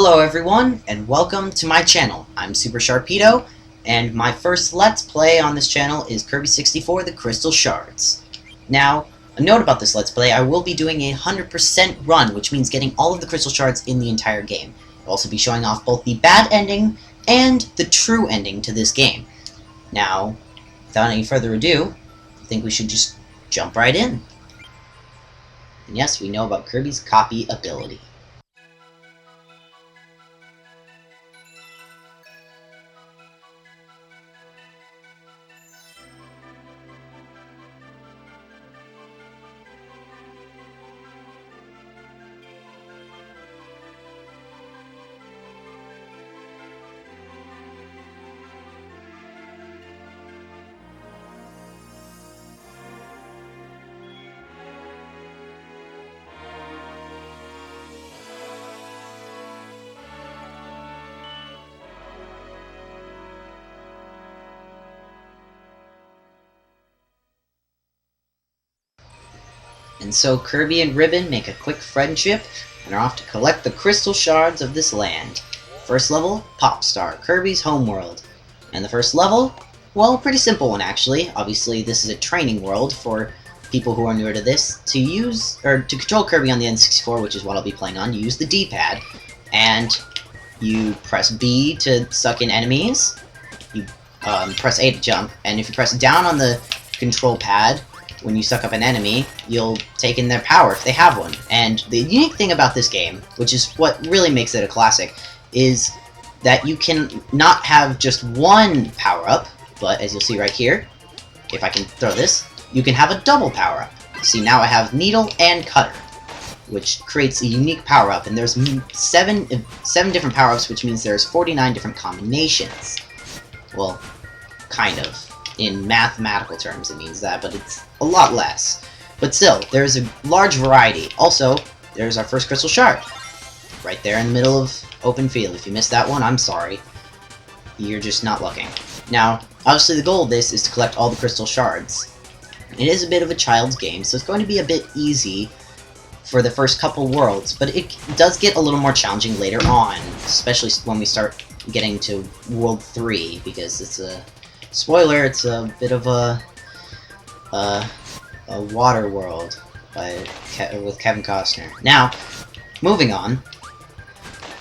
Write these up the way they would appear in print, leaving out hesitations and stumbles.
Hello everyone, and welcome to my channel. I'm SuperSharpedo, and my first Let's Play on this channel is Kirby 64, the Crystal Shards. Now, a note about this Let's Play, I will be doing a 100% run, which means getting all of the Crystal Shards in the entire game. I'll also be showing off both the bad ending and the true ending to this game. Now, without any further ado, I think we should just jump right in. And yes, we know about Kirby's copy ability. And so Kirby and Ribbon make a quick friendship and are off to collect the crystal shards of this land. First level, Pop Star, Kirby's homeworld. And the first level, well, pretty simple one actually. Obviously this is a training world for people who are newer to this. To control Kirby on the N64, which is what I'll be playing on, you use the D-pad, and you press B to suck in enemies, you press A to jump, and if you press down on the control pad, when you suck up an enemy, you'll take in their power if they have one. And the unique thing about this game, which is what really makes it a classic, is that you can not have just one power-up, but as you'll see right here, if I can throw this, you can have a double power-up. See, now I have Needle and Cutter, which creates a unique power-up, and there's seven different power-ups, which means there's 49 different combinations. Well, kind of. In mathematical terms it means that, but it's a lot less. But still, there's a large variety. Also, there's our first crystal shard. Right there in the middle of open field. If you missed that one, I'm sorry. You're just not looking. Now, obviously the goal of this is to collect all the crystal shards. It is a bit of a child's game, so it's going to be a bit easy for the first couple worlds, but it does get a little more challenging later on, especially when we start getting to World 3, because it's a... spoiler, it's a bit of a water world with Kevin Costner. Now, moving on,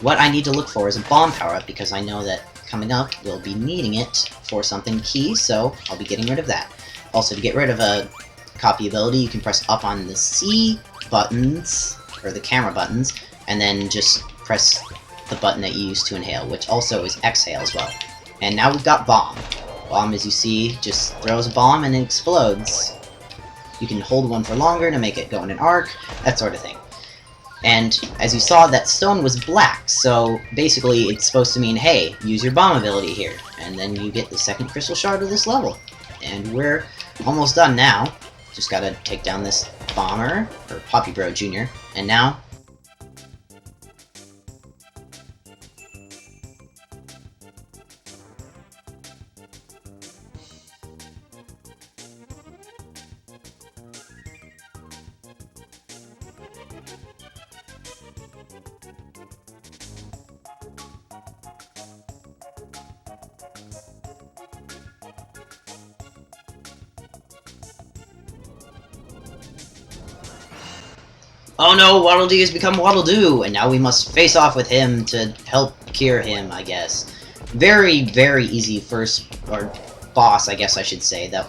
what I need to look for is a bomb power-up, because I know that coming up we'll be needing it for something key, so I'll be getting rid of that. Also, to get rid of a copy ability, you can press up on the C buttons, or the camera buttons, and then just press the button that you use to inhale, which also is exhale as well. And now we've got bomb. Bomb, as you see, just throws a bomb and it explodes. You can hold one for longer to make it go in an arc, that sort of thing. And as you saw, that stone was black, so basically it's supposed to mean, hey, use your bomb ability here. And then you get the second crystal shard of this level. And we're almost done now. Just gotta take down this bomber, or Poppy Bro Jr., and now... oh no, Waddle Dee has become Waddle Doo, and now we must face off with him to help cure him, I guess. Very, very easy or boss, I guess I should say, that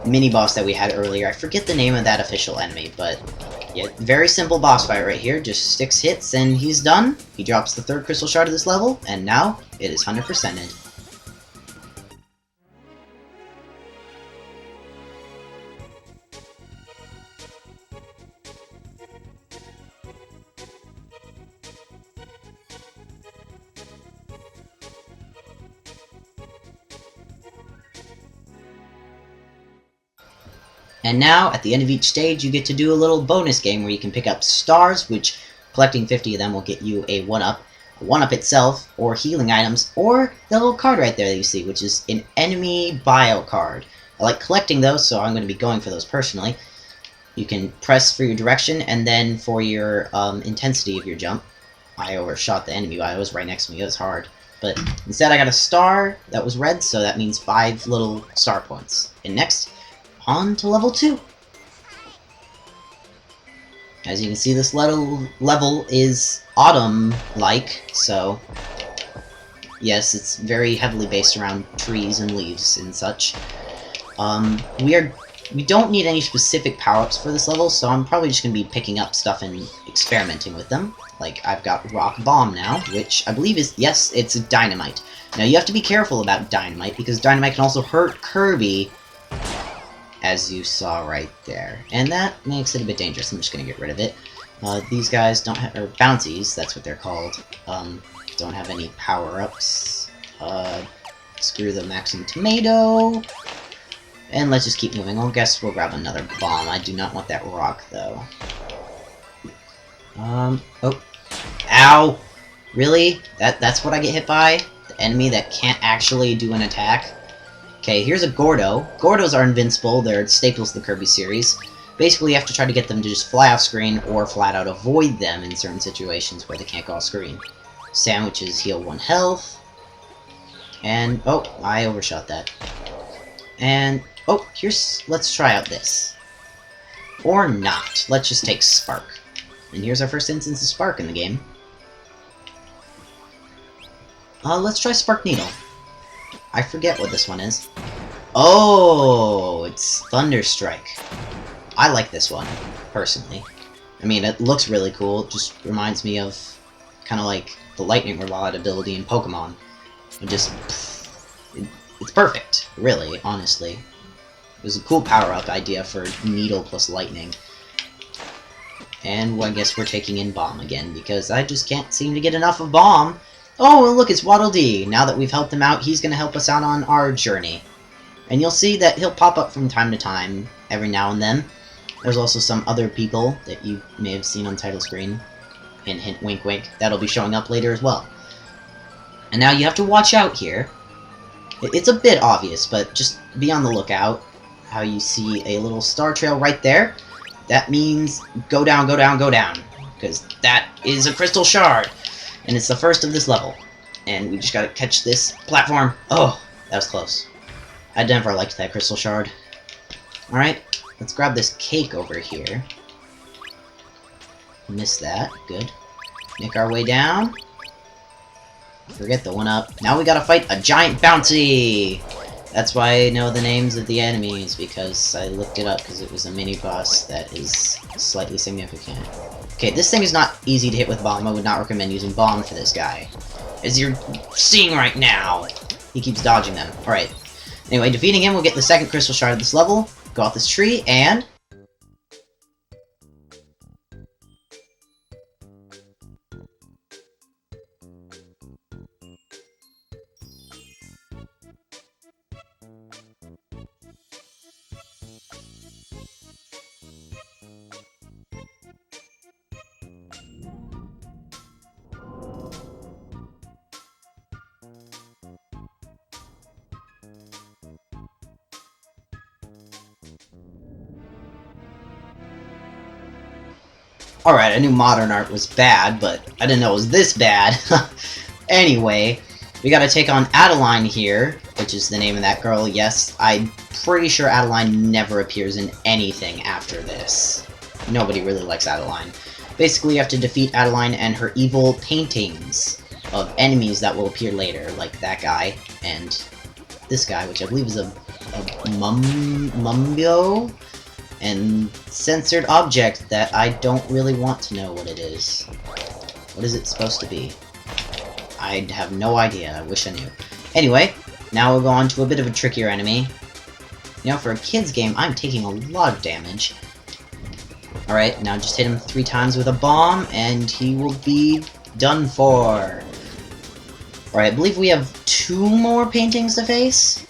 mini-boss that we had earlier. I forget the name of that official enemy, but yeah, very simple boss fight right here. Just 6 hits and he's done. He drops the third crystal shard of this level, and now it is 100%ed. And now, at the end of each stage, you get to do a little bonus game where you can pick up stars, which collecting 50 of them will get you a 1-up. A 1-up itself, or healing items, or the little card right there that you see, which is an enemy bio card. I like collecting those, so I'm going to be going for those personally. You can press for your direction, and then for your intensity of your jump. I overshot the enemy. I was right next to me. It was hard. But instead I got a star that was red, so that means 5 little star points. And next, on to level 2. As you can see, this level is autumn-like, so yes, it's very heavily based around trees and leaves and such. We don't need any specific power-ups for this level, so I'm probably just going to be picking up stuff and experimenting with them. Like, I've got Rock Bomb now, which I believe is, yes, it's Dynamite. Now, you have to be careful about Dynamite, because Dynamite can also hurt Kirby, as you saw right there. And that makes it a bit dangerous. I'm just going to get rid of it. These guys don't have, or bouncies, that's what they're called, don't have any power-ups. Screw the Maximum Tomato. And let's just keep moving. I guess we'll grab another bomb. I do not want that rock, though. Oh. Ow! Really? That's what I get hit by? The enemy that can't actually do an attack? Okay, here's a Gordo. Gordos are invincible. They're staples of the Kirby series. Basically, you have to try to get them to just fly off screen or flat out avoid them in certain situations where they can't go off screen. Sandwiches heal 1 health. And, oh, I overshot that. And, oh, let's try out this. Or not. Let's just take Spark. And here's our first instance of Spark in the game. Let's try Spark Needle. I forget what this one is. Oh, it's Thunder Strike. I like this one, personally. I mean, it looks really cool. It just reminds me of kind of like the Lightning Rod ability in Pokemon. It's perfect, really, honestly. It was a cool power-up idea for Needle plus Lightning. And well, I guess we're taking in Bomb again, because I just can't seem to get enough of Bomb. Oh, and look, it's Waddle Dee. Now that we've helped him out, he's going to help us out on our journey. And you'll see that he'll pop up from time to time, every now and then. There's also some other people that you may have seen on title screen. Hint, hint, wink, wink. That'll be showing up later as well. And now you have to watch out here. It's a bit obvious, but just be on the lookout. How you see a little star trail right there. That means go down, go down, go down. Because that is a crystal shard. And it's the first of this level. And we just gotta catch this platform. Oh, that was close. I never liked that crystal shard. Alright, let's grab this cake over here. Missed that. Good. Make our way down. Forget the 1-up. Now we gotta fight a giant bouncy! That's why I know the names of the enemies, because I looked it up, because it was a mini-boss that is slightly significant. Okay, this thing is not easy to hit with Bomb. I would not recommend using Bomb for this guy. As you're seeing right now, he keeps dodging them. Alright. Anyway, defeating him will get the second crystal shard of this level, go off this tree, and... Alright, I knew modern art was bad, but I didn't know it was this bad. Anyway, we gotta take on Adeline here, which is the name of that girl. Yes, I'm pretty sure Adeline never appears in anything after this. Nobody really likes Adeline. Basically, you have to defeat Adeline and her evil paintings of enemies that will appear later, like that guy, and this guy, which I believe is a Mumbio? And censored object that I don't really want to know what it is. What is it supposed to be? I have no idea. I wish I knew. Anyway, now we'll go on to a bit of a trickier enemy. You know, for a kid's game, I'm taking a lot of damage. Alright, now just hit him 3 times with a bomb, and he will be done for. Alright, I believe we have 2 more paintings to face?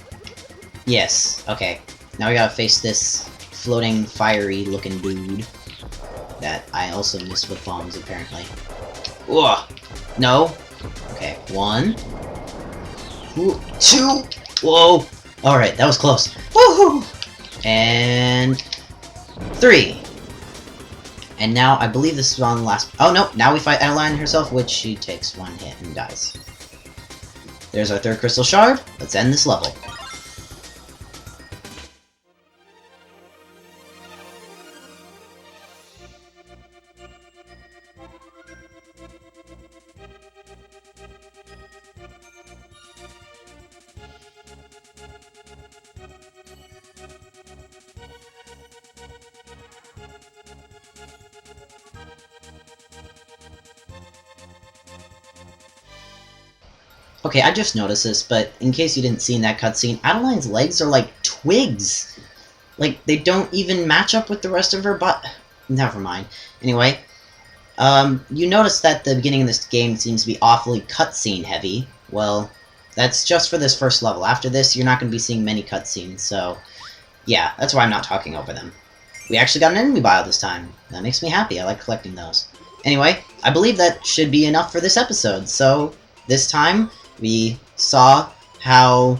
Yes, okay. Now we gotta face this floating, fiery-looking dude that I also missed with bombs, apparently. Ugh! No! Okay, 1. 2! Whoa! Alright, that was close. Woohoo! And... 3. And now, I believe this is on the last... Oh, no! Now we fight Adeline herself, which she takes one hit and dies. There's our third crystal shard. Let's end this level. Okay, I just noticed this, but in case you didn't see in that cutscene, Adeline's legs are like twigs. Like, they don't even match up with the rest of her butt. Never mind. Anyway, you notice that the beginning of this game seems to be awfully cutscene heavy. Well, that's just for this first level. After this, you're not going to be seeing many cutscenes, so yeah, that's why I'm not talking over them. We actually got an enemy bio this time. That makes me happy. I like collecting those. Anyway, I believe that should be enough for this episode, so this time we saw how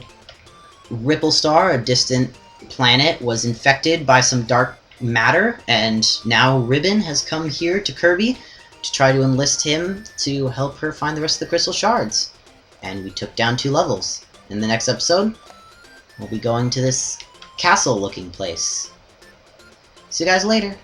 Ripplestar, a distant planet, was infected by some dark matter, and now Ribbon has come here to Kirby to try to enlist him to help her find the rest of the crystal shards. And we took down 2 levels. In the next episode, we'll be going to this castle-looking place. See you guys later.